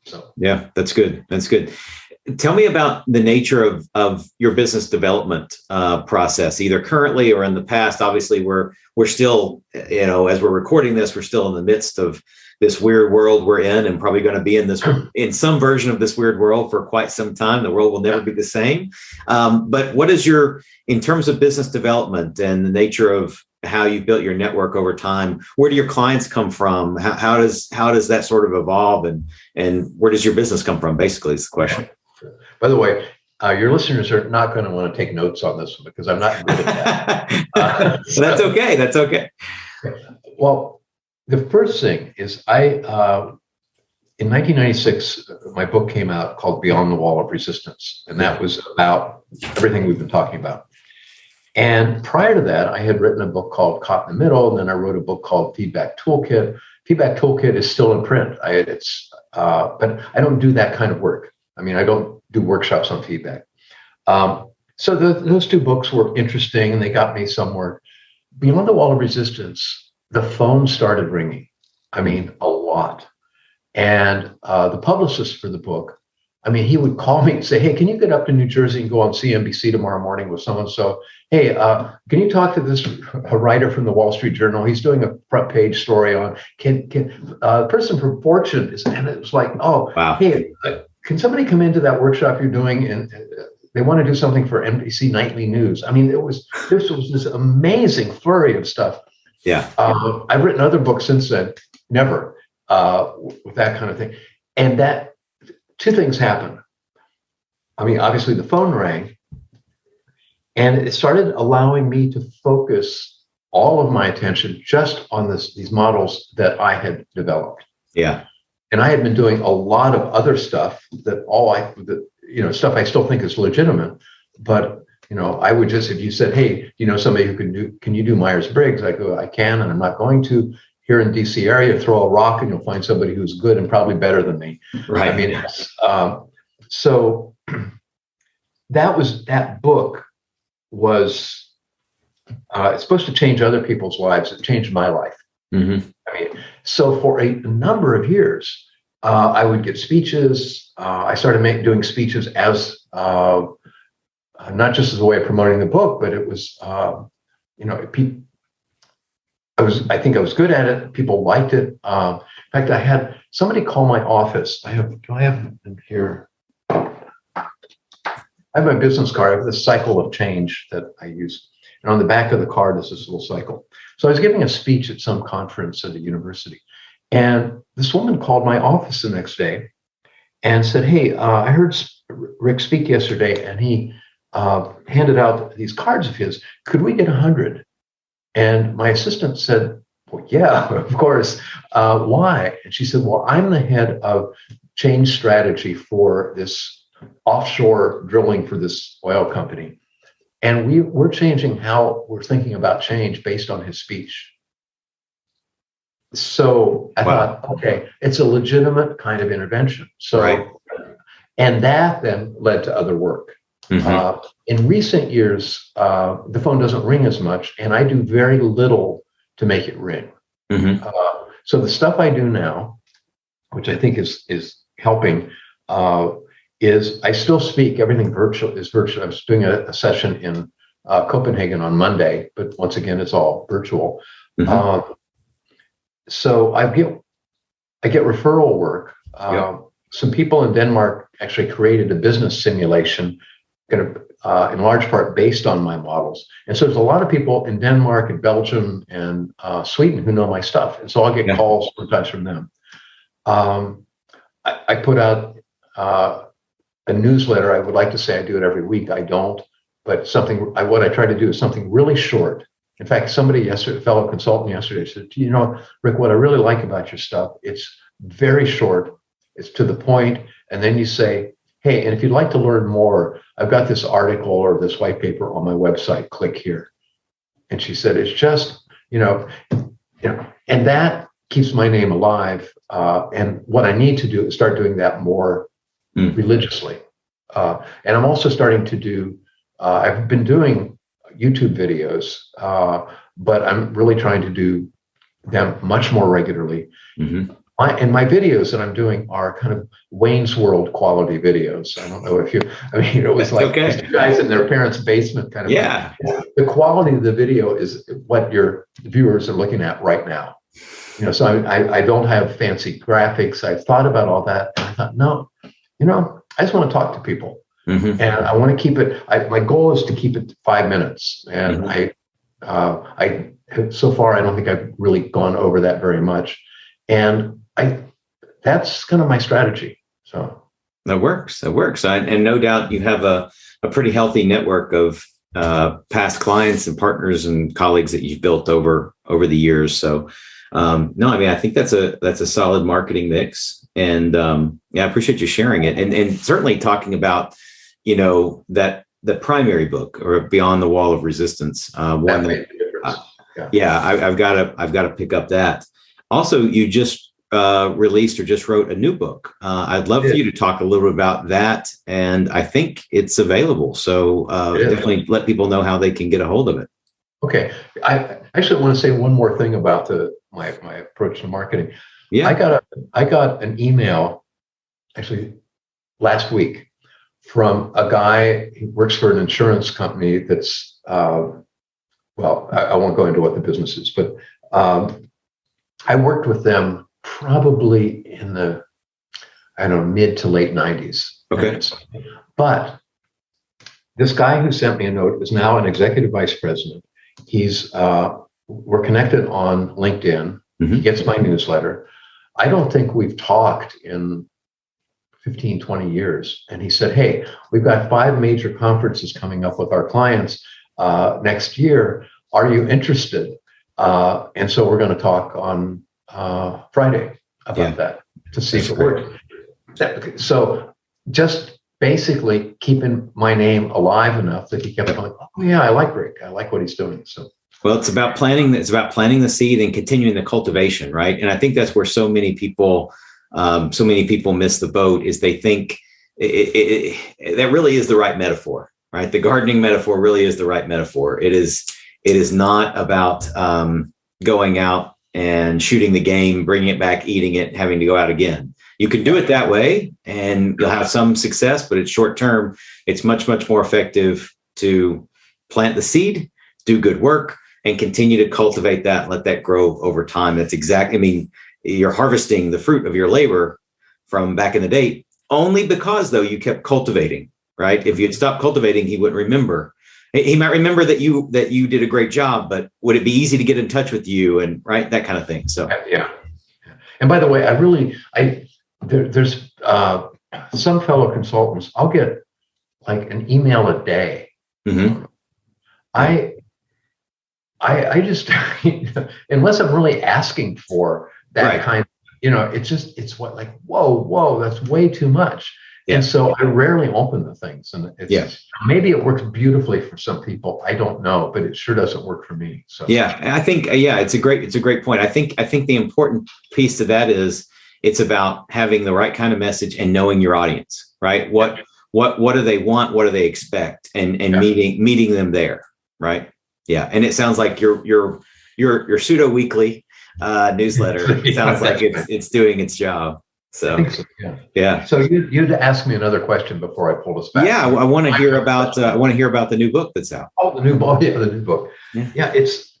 So yeah, that's good. That's good. Tell me about the nature of your business development process, either currently or in the past. Obviously, we're still, as we're recording this, we're still in the midst of this weird world we're in, and probably going to be in some version of this weird world for quite some time. The world will never be the same. But what is in terms of business development and the nature of how you built your network over time? Where do your clients come from? How does that sort of evolve, and where does your business come from? Basically, is the question. By the way, your listeners are not going to want to take notes on this one because I'm not good at that. That's okay. That's okay. Well, the first thing is in 1996, my book came out called Beyond the Wall of Resistance, and that was about everything we've been talking about. And prior to that, I had written a book called Caught in the Middle, and then I wrote a book called Feedback Toolkit. Feedback Toolkit is still in print. But I don't do that kind of work. I mean, I don't do workshops on feedback. So those two books were interesting, and they got me somewhere. Beyond the Wall of Resistance, the phone started ringing. I mean, a lot. And the publicist for the book, I mean, he would call me and say, hey, can you get up to New Jersey and go on CNBC tomorrow morning with so-and-so? Hey, can you talk to this writer from the Wall Street Journal? He's doing a front page story on, the person from Fortune and it was like, oh, wow. Hey, can somebody come into that workshop you're doing? And they want to do something for NBC Nightly News. I mean, this was this amazing flurry of stuff. Yeah. I've written other books since then, never with that kind of thing. And that, two things happened. I mean, obviously the phone rang, and it started allowing me to focus all of my attention just on these models that I had developed. Yeah. And I had been doing a lot of other stuff stuff I still think is legitimate, but I would just, if you said, hey, somebody who can you do Myers-Briggs? I go, I can, and I'm not going to. Here in DC area, throw a rock and you'll find somebody who's good and probably better than me. Right. I mean, so that book was it's supposed to change other people's lives. It changed my life. Mm-hmm. I mean, so for a number of years, I would get speeches. I started doing speeches as not just as a way of promoting the book, but it was, I think I was good at it. People liked it. In fact, I had somebody call my office. Do I have it here? I have my business card. I have this cycle of change that I use. And on the back of the card is this little cycle. So I was giving a speech at some conference at a university. And this woman called my office the next day and said, hey, I heard Rick speak yesterday, and he handed out these cards of his. Could we get 100? And my assistant said, well, yeah, of course. Why? And she said, well, I'm the head of change strategy for this offshore drilling for this oil company. And we're changing how we're thinking about change based on his speech. So I thought, okay, it's a legitimate kind of intervention. So, right. And that then led to other work. Mm-hmm. In recent years, the phone doesn't ring as much, and I do very little to make it ring. Mm-hmm. So the stuff I do now, which I think is helping, is I still speak. Everything is virtual. I was doing a session in Copenhagen on Monday, but once again, it's all virtual. Mm-hmm. So I get referral work. Some people in Denmark actually created a business simulation, in large part based on my models. And so there's a lot of people in Denmark and Belgium and Sweden who know my stuff. And so I'll get calls sometimes from them. I put out a newsletter. I would like to say I do it every week. I don't, but what I try to do is something really short. In fact, somebody yesterday, a fellow consultant yesterday said, Rick, what I really like about your stuff, it's very short, it's to the point, and then you say, hey, and if you'd like to learn more, I've got this article or this white paper on my website, click here. And she said, it's just, and that keeps my name alive. And what I need to do is start doing that more religiously. And I'm also starting to do, I've been doing YouTube videos, but I'm really trying to do them much more regularly. Mm-hmm. My videos that I'm doing are kind of Wayne's World quality videos. I don't know if it was like these two guys in their parents' basement kind of. Yeah. The quality of the video is what your viewers are looking at right now. So I don't have fancy graphics. I've thought about all that, and I thought, no, I just want to talk to people. Mm-hmm. And I want to keep it. My goal is to keep it to 5 minutes, and mm-hmm. So far I don't think I've really gone over that very much, and that's kind of my strategy. So that works. And no doubt you have a pretty healthy network of past clients and partners and colleagues that you've built over the years. So I think that's a solid marketing mix, and I appreciate you sharing it, and certainly talking about that the primary book, or Beyond the Wall of Resistance, one that I've got to pick up that. Also, you just released or just wrote a new book. I'd love for you to talk a little bit about that, and I think it's available. So definitely let people know how they can get a hold of it. Okay, I actually want to say one more thing about my approach to marketing. Yeah, I got an email actually last week from a guy who works for an insurance company that's, I won't go into what the business is, but I worked with them probably in the, mid to late 90s. Okay. But this guy who sent me a note is now an executive vice president. We're connected on LinkedIn. Mm-hmm. He gets my newsletter. I don't think we've talked in 15, 20 years. And he said, hey, we've got 5 major conferences coming up with our clients next year. Are you interested? And so we're going to talk on Friday about that to see if it works. So just basically keeping my name alive enough that he kept going, oh yeah, I like Rick. I like what he's doing. So. Well, it's about planting the seed and continuing the cultivation, right? And I think that's where so many people miss the boat, is they think that really is the right metaphor, right? The gardening metaphor really is the right metaphor. It is not about going out and shooting the game, bringing it back, eating it, having to go out again. You can do it that way and you'll have some success, but it's short term. It's much, much more effective to plant the seed, do good work, and continue to cultivate that, let that grow over time. That's exactly, I mean, you're harvesting the fruit of your labor from back in the day, only because though you kept cultivating, right? If you'd stopped cultivating, he wouldn't remember. He might remember that you did a great job, but would it be easy to get in touch with you, and right, that kind of thing. So yeah. And by the way, there's some fellow consultants, I'll get like an email a day. mm-hmm. I just, unless I'm really asking for that Right. kind of, it's what, like, whoa, that's way too much. Yeah. And so I rarely open the things, and maybe it works beautifully for some people. I don't know, but it sure doesn't work for me. So yeah, I think it's a great point. I think the important piece to that is it's about having the right kind of message and knowing your audience, right? What do they want? What do they expect? And meeting them there, right? Yeah, and it sounds like your pseudo weekly newsletter sounds like it's doing its job. So, I think so, yeah. So you'd ask me another question before I pulled us back. Yeah, I want to hear about the new book that's out. Oh, the new book. Yeah, the new book. Yeah, it's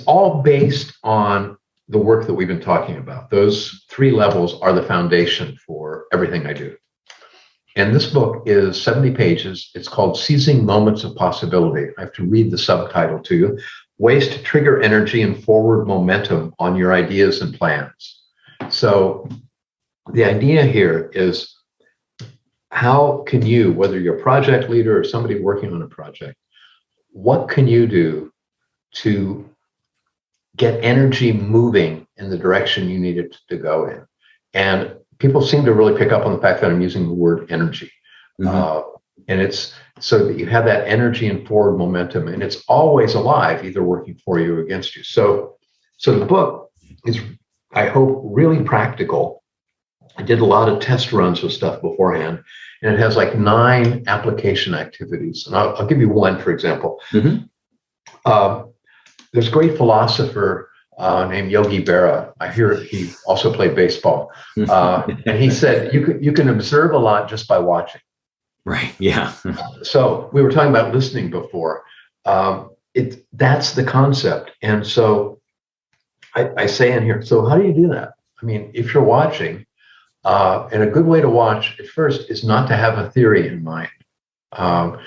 all based on the work that we've been talking about. Those 3 levels are the foundation for everything I do. And this book is 70 pages. It's called Seizing Moments of Possibility. I have to read the subtitle to you. Ways to trigger energy and forward momentum on your ideas and plans. So the idea here is, how can you, whether you're a project leader or somebody working on a project, what can you do to get energy moving in the direction you need it to go in? And people seem to really pick up on the fact that I'm using the word energy. Mm-hmm. And it's so that you have that energy and forward momentum, and it's always alive, either working for you or against you. So the book is, I hope, really practical. I did a lot of test runs with stuff beforehand, and it has like 9 application activities. And I'll give you one, for example. Mm-hmm. There's a great philosopher named Yogi Berra. I hear he also played baseball. And he said, you can observe a lot just by watching. Right. Yeah. So we were talking about listening before. That's the concept. And so I say in here, so how do you do that? I mean, if you're watching, and a good way to watch at first is not to have a theory in mind. I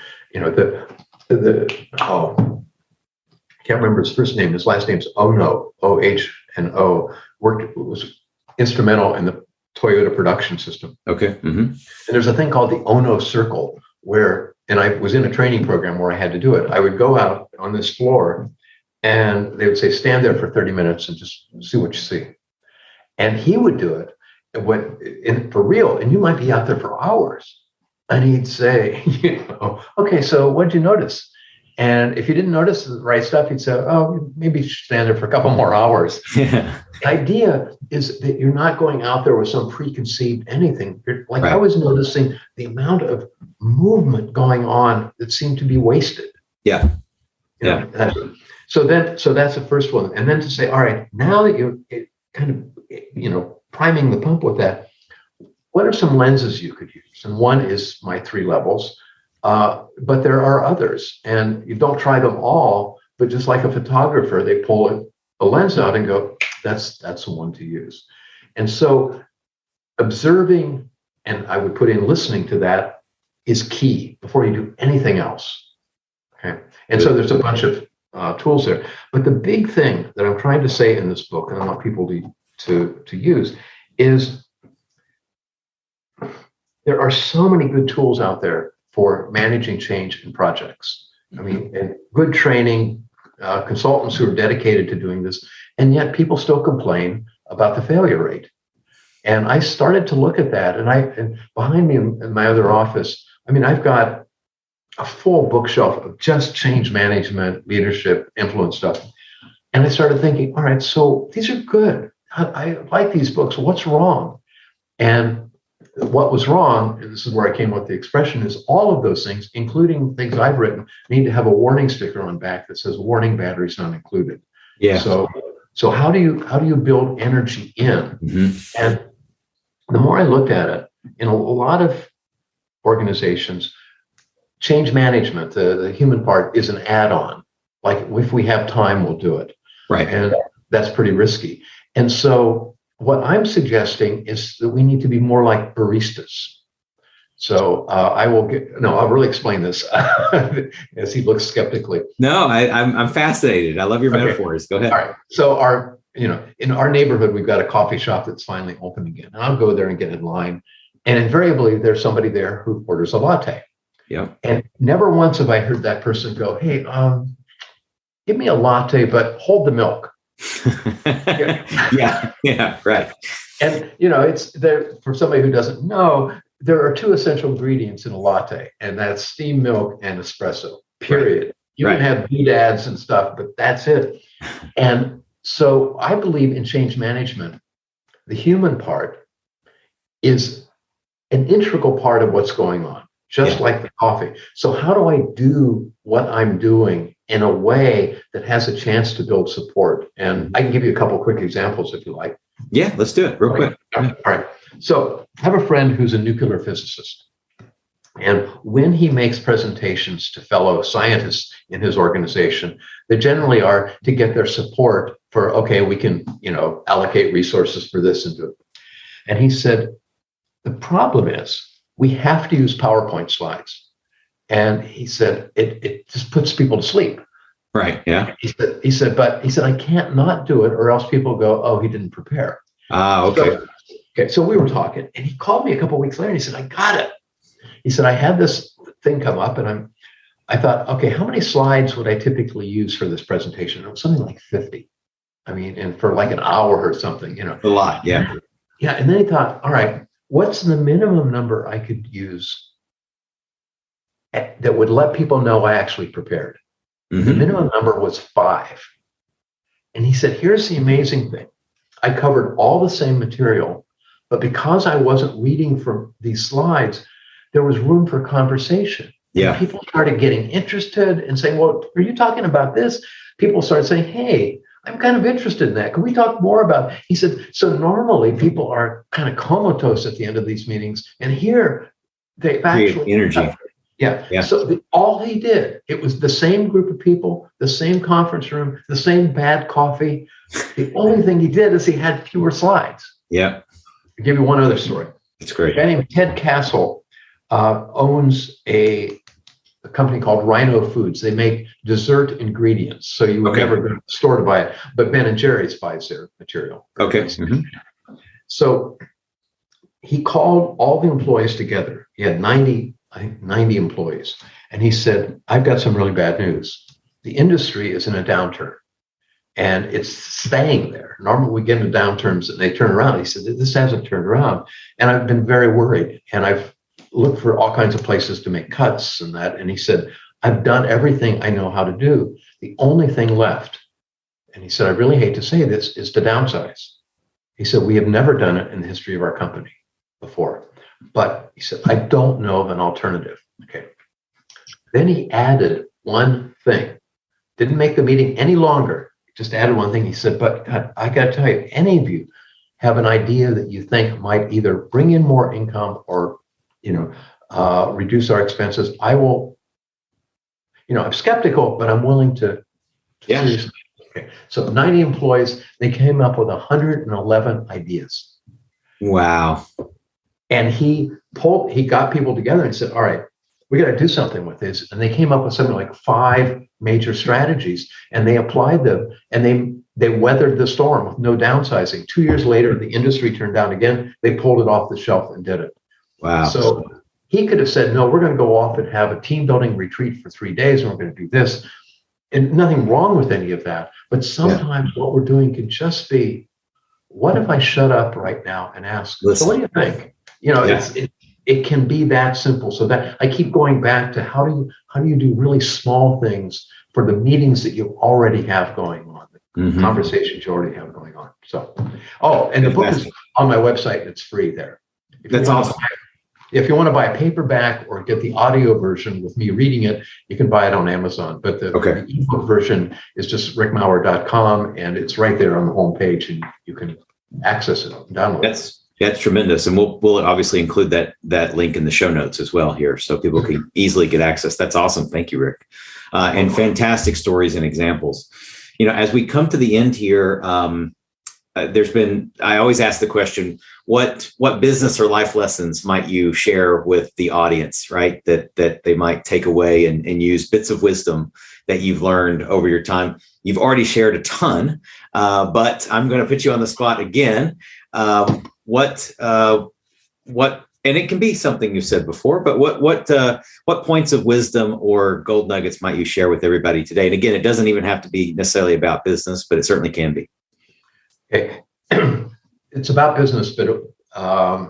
can't remember his first name. His last name's Ono, O-H-N-O, was instrumental in the Toyota production system. Okay. Mm-hmm. And there's a thing called the Ono Circle and I was in a training program where I had to do it. I would go out on this floor and they would say, stand there for 30 minutes and just see what you see. And he would do it for real. And you might be out there for hours. And he'd say, okay, so what'd you notice? And if you didn't notice the right stuff, he'd say, oh, maybe you should stand there for a couple more hours. The idea is that you're not going out there with some preconceived anything. Right. I was noticing the amount of movement going on that seemed to be wasted. Yeah. So that's the first one. And then to say, all right, now that you're kind of, priming the pump with that, what are some lenses you could use? And one is my 3 levels. But there are others, and you don't try them all, but just like a photographer, they pull a lens out and go, that's the one to use. And so observing, and I would put in listening to that, is key before you do anything else. Okay. And so there's a bunch of tools there. But the big thing that I'm trying to say in this book, and I want people to use, is there are so many good tools out there for managing change in projects. I mean, and good training, consultants who are dedicated to doing this, and yet people still complain about the failure rate. And I started to look at that, and behind me in my other office, I mean, I've got a full bookshelf of just change management, leadership, influence stuff. And I started thinking, all right, so these are good. I like these books. What's wrong? And what was wrong, and this is where I came up with the expression, is all of those things, including things I've written, need to have a warning sticker on back that says warning, batteries not included. Yeah. So how do you build energy in? Mm-hmm. And the more I looked at it, in a lot of organizations, change management, the human part, is an add-on. Like if we have time, we'll do it. Right. And that's pretty risky. And so what I'm suggesting is that we need to be more like baristas. So I'll really explain this as he looks skeptically. No, I'm fascinated. I love your metaphors. Go ahead. All right. So in our neighborhood, we've got a coffee shop that's finally open again. And I'll go there and get in line. And invariably, there's somebody there who orders a latte. Yeah. And never once have I heard that person go, "Hey, give me a latte, but hold the milk." Yeah, right. And it's there for somebody who doesn't know. There are two essential ingredients in a latte, and that's steamed milk and espresso. Period. Right. You can have doodads and stuff, but that's it. And so I believe in change management. The human part is an integral part of what's going on, just like the coffee. So how do I do what I'm doing in a way that has a chance to build support? And I can give you a couple of quick examples if you like. Yeah, let's do it real quick. All right. So I have a friend who's a nuclear physicist. And when he makes presentations to fellow scientists in his organization, they generally are to get their support for, okay, we can, allocate resources for this and do it. And he said, the problem is we have to use PowerPoint slides. And he said, it just puts people to sleep. Right. Yeah. He said, I can't not do it or else people go, oh, he didn't prepare. Okay. So we were talking and he called me a couple of weeks later and he said, I got it. He said, I had this thing come up and I thought, okay, how many slides would I typically use for this presentation? It was something like 50. And for like an hour or something, A lot. Yeah. Yeah. And then he thought, all right, what's the minimum number I could use that would let people know I actually prepared? Mm-hmm. The minimum number was 5. And he said, here's the amazing thing. I covered all the same material, but because I wasn't reading from these slides, there was room for conversation. Yeah. And people started getting interested and saying, well, are you talking about this? People started saying, hey, I'm kind of interested in that. Can we talk more about it? He said, so normally people are kind of comatose at the end of these meetings. And here they've actually energy. Yeah. So all he did, it was the same group of people, the same conference room, the same bad coffee. The only thing he did is he had fewer slides. Yeah. I'll give you one other story. It's great. A guy named Ted Castle owns a company called Rhino Foods. They make dessert ingredients. So you would never go to the store to buy it, but Ben & Jerry's buys their material. Okay. Mm-hmm. So he called all the employees together. He had 90 employees. And he said, I've got some really bad news. The industry is in a downturn and it's staying there. Normally we get into downturns and they turn around. He said, this hasn't turned around. And I've been very worried. And I've looked for all kinds of places to make cuts and that. And he said, I've done everything I know how to do. The only thing left, and he said, I really hate to say this, is to downsize. He said, we have never done it in the history of our company before. But he said, I don't know of an alternative. Okay. Then he added one thing. Didn't make the meeting any longer. Just added one thing. He said, but God, I got to tell you, any of you have an idea that you think might either bring in more income or, reduce our expenses, I will, I'm skeptical, but I'm willing to. Yeah. Okay. So 90 employees, they came up with 111 ideas. Wow. And he got people together and said, all right, we got to do something with this. And they came up with something like 5 major strategies and they applied them and they weathered the storm with no downsizing. 2 years later, the industry turned down again. They pulled it off the shelf and did it. Wow. So he could have said, no, we're going to go off and have a team building retreat for 3 days and we're going to do this. And nothing wrong with any of that. But sometimes what we're doing can just be, what if I shut up right now and ask, so what do you think? It can be that simple. So that I keep going back to how do you do really small things for the meetings that you already have going on, the conversations you already have going on. So, and the book is on my website and it's free there. That's awesome. If you want to buy a paperback or get the audio version with me reading it, you can buy it on Amazon. But the ebook version is just rickmaurer.com and it's right there on the homepage and you can access it and download it. That's tremendous. And we'll obviously include that link in the show notes as well here, so people can easily get access. That's awesome. Thank you, Rick. And fantastic stories and examples. As we come to the end here, I always ask the question, what business or life lessons might you share with the audience, right? That they might take away and use bits of wisdom that you've learned over your time. You've already shared a ton, but I'm going to put you on the spot again. What, and it can be something you've said before, but what points of wisdom or gold nuggets might you share with everybody today? And again, it doesn't even have to be necessarily about business, but it certainly can be. Okay. It's about business, but I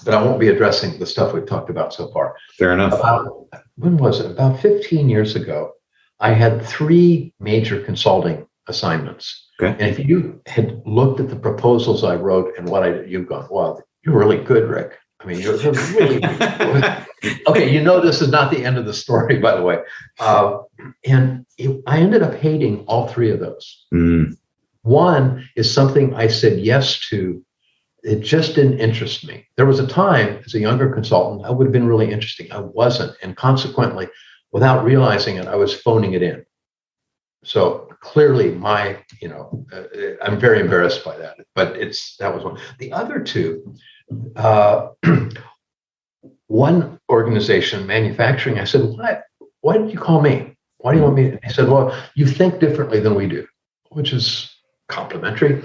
won't be addressing the stuff we've talked about so far. Fair enough. When was it? About 15 years ago, I had 3 major consulting assignments. Okay. And if you had looked at the proposals I wrote and what I did, you've gone, wow, you're really good, Rick. I mean, you're really good. Okay, this is not the end of the story, by the way. I ended up hating all 3 of those. Mm. One is something I said yes to. It just didn't interest me. There was a time as a younger consultant, I would have been really interesting. I wasn't. And consequently, without realizing it, I was phoning it in. So clearly I'm very embarrassed by that, but that was one. The other 2, one organization, manufacturing, I said, why did you call me? Why do you want me? He said, well, you think differently than we do, which is complimentary.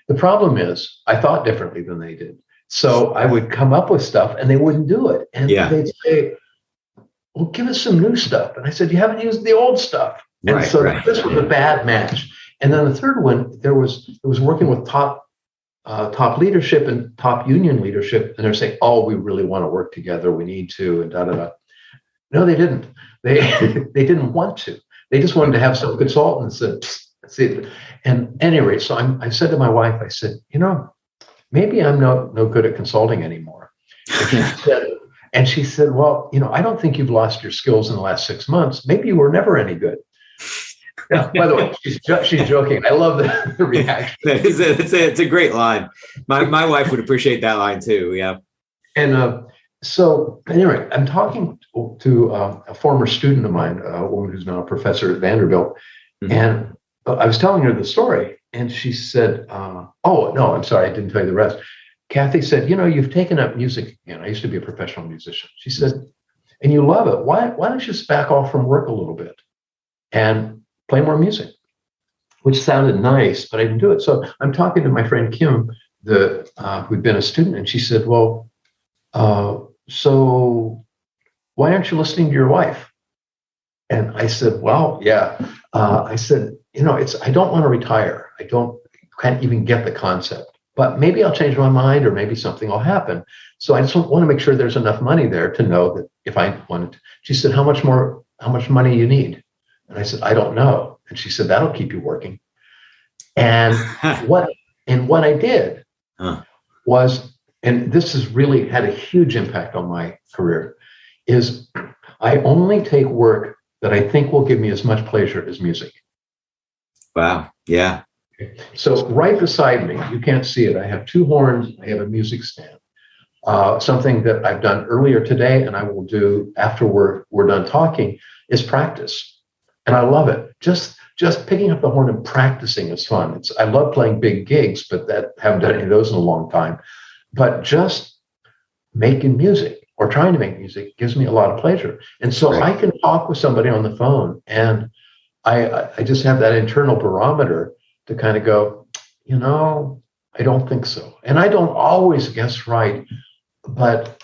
The problem is I thought differently than they did. So I would come up with stuff and they wouldn't do it. And they'd say, well, give us some new stuff. And I said, you haven't used the old stuff. And this was a bad match. And then the third one, it was working with top leadership and top union leadership. And they're saying, oh, we really want to work together. We need to, and da-da-da. No, they didn't. They didn't want to. They just wanted to have some consultants that see. And at any rate, so I said to my wife, I said, maybe I'm no good at consulting anymore. And she said, well, I don't think you've lost your skills in the last 6 months. Maybe you were never any good. Now, by the way, she's joking. I love the reaction. It's a great line. My wife would appreciate that line too. Yeah. And so anyway, I'm talking to a former student of mine, a woman who's now a professor at Vanderbilt. Mm-hmm. And I was telling her the story, and she said, oh, no, I'm sorry, I didn't tell you the rest. Kathy said, you've taken up music again. I used to be a professional musician. She said, and you love it. Why don't you just back off from work a little bit and play more music? Which sounded nice, but I didn't do it. So I'm talking to my friend Kim, who'd been a student, and she said, well, so why aren't you listening to your wife? And I said, well, yeah. I said, I don't want to retire. Can't even get the concept, but maybe I'll change my mind, or maybe something will happen. So I just want to make sure there's enough money there to know that if I wanted to. She said, how much money you need? And I said, I don't know. And she said, that'll keep you working. And what I did was, and this has really had a huge impact on my career, is I only take work that I think will give me as much pleasure as music. Wow. Yeah. So right beside me, you can't see it, I have 2 horns, I have a music stand. Something that I've done earlier today, and I will do after we're done talking, is practice. And I love it. Just picking up the horn and practicing is fun. I love playing big gigs, but haven't done any of those in a long time. But just making music or trying to make music gives me a lot of pleasure. And so I can talk with somebody on the phone, and I just have that internal barometer to kind of go, I don't think so. And I don't always guess right, but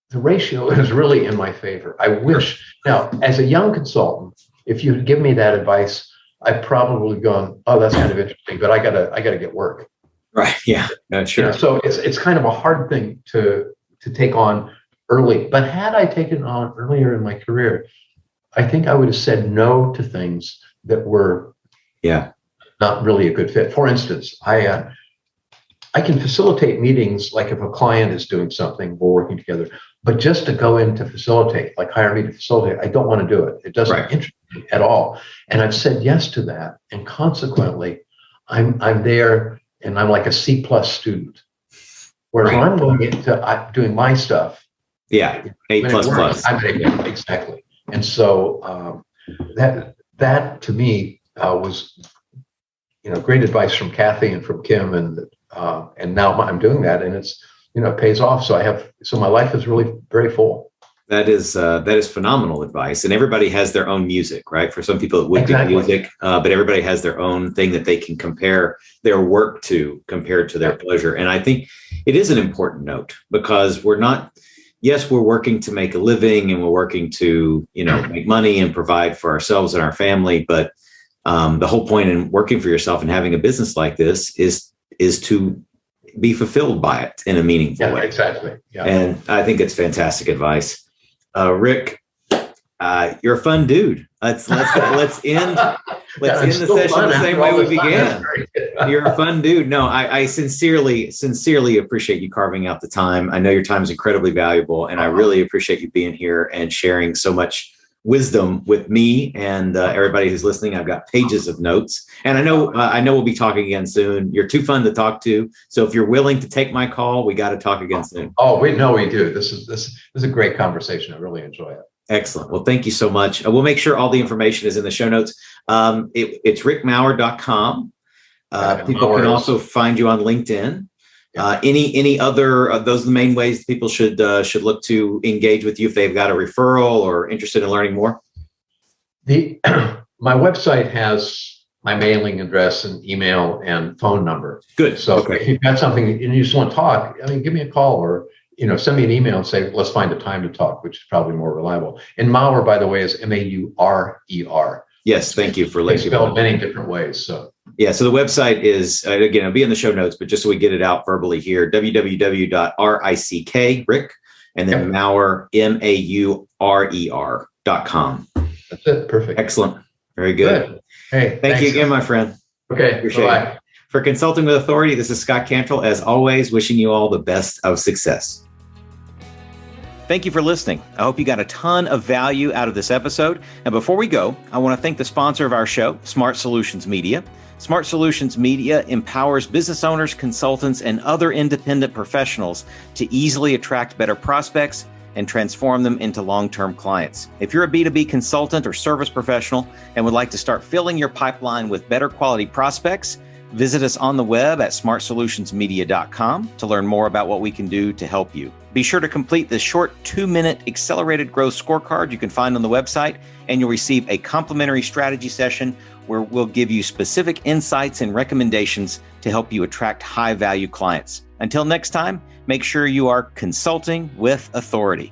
the ratio is really in my favor. I wish. Now, as a young consultant, if you had given me that advice, I'd probably gone, oh, that's kind of interesting, but I gotta get work. Right. Yeah. Sure. So it's kind of a hard thing to take on early. But had I taken on earlier in my career, I think I would have said no to things that were not really a good fit. For instance, I can facilitate meetings, like if a client is doing something, we're working together, but just to go in to facilitate, like hire me to facilitate, I don't want to do it. It doesn't interest me at all. And I've said yes to that. And consequently, I'm there and I'm like a C+ student, Whereas when I'm going into doing my stuff, yeah, A plus plus. Exactly. And so that to me was, great advice from Kathy and from Kim, and now I'm doing that, and it's, it pays off. So my life is really very full. That is phenomenal advice. And everybody has their own music, right? For some people, it would be music, but everybody has their own thing that they can compare their work to compared to their pleasure. And I think it is an important note, because we're working to make a living, and we're working to, make money and provide for ourselves and our family. But the whole point in working for yourself and having a business like this is to be fulfilled by it in a meaningful way. Exactly. Yeah. And I think it's fantastic advice. Rick, you're a fun dude. Let's end the session the same way we began. You're a fun dude. No, I sincerely appreciate you carving out the time. I know your time is incredibly valuable, and I really appreciate you being here and sharing so much wisdom with me and everybody who's listening. I've got pages of notes, and I know we'll be talking again soon. You're too fun to talk to, so if you're willing to take my call, we got to talk again soon. Oh, we do. This is a great conversation. I really enjoy it. Excellent. Well, thank you so much. We'll make sure all the information is in the show notes. It's rickmaurer.com. People can also find you on LinkedIn. Any other, those are the main ways people should look to engage with you if they've got a referral or interested in learning more? My website has my mailing address and email and phone number. Good. So if you've got something and you just want to talk, give me a call, or send me an email and say, let's find a time to talk, which is probably more reliable. And Maurer, by the way, is Maurer. Yes, thank you for letting me know. It's spelled many different ways. So yeah, so the website is, again, it'll be in the show notes, but just so we get it out verbally here, www.rick, Rick, and then Maurer, Maurer.com. That's it. Perfect. Excellent. Very good. Hey, thank you again, my friend. Okay. Appreciate it. For Consulting with Authority, this is Scott Cantrell, as always, wishing you all the best of success. Thank you for listening. I hope you got a ton of value out of this episode. And before we go, I want to thank the sponsor of our show, Smart Solutions Media. Smart Solutions Media empowers business owners, consultants, and other independent professionals to easily attract better prospects and transform them into long-term clients. If you're a B2B consultant or service professional and would like to start filling your pipeline with better quality prospects, visit us on the web at smartsolutionsmedia.com to learn more about what we can do to help you. Be sure to complete the short 2-minute accelerated growth scorecard you can find on the website, and you'll receive a complimentary strategy session where we'll give you specific insights and recommendations to help you attract high-value clients. Until next time, make sure you are consulting with authority.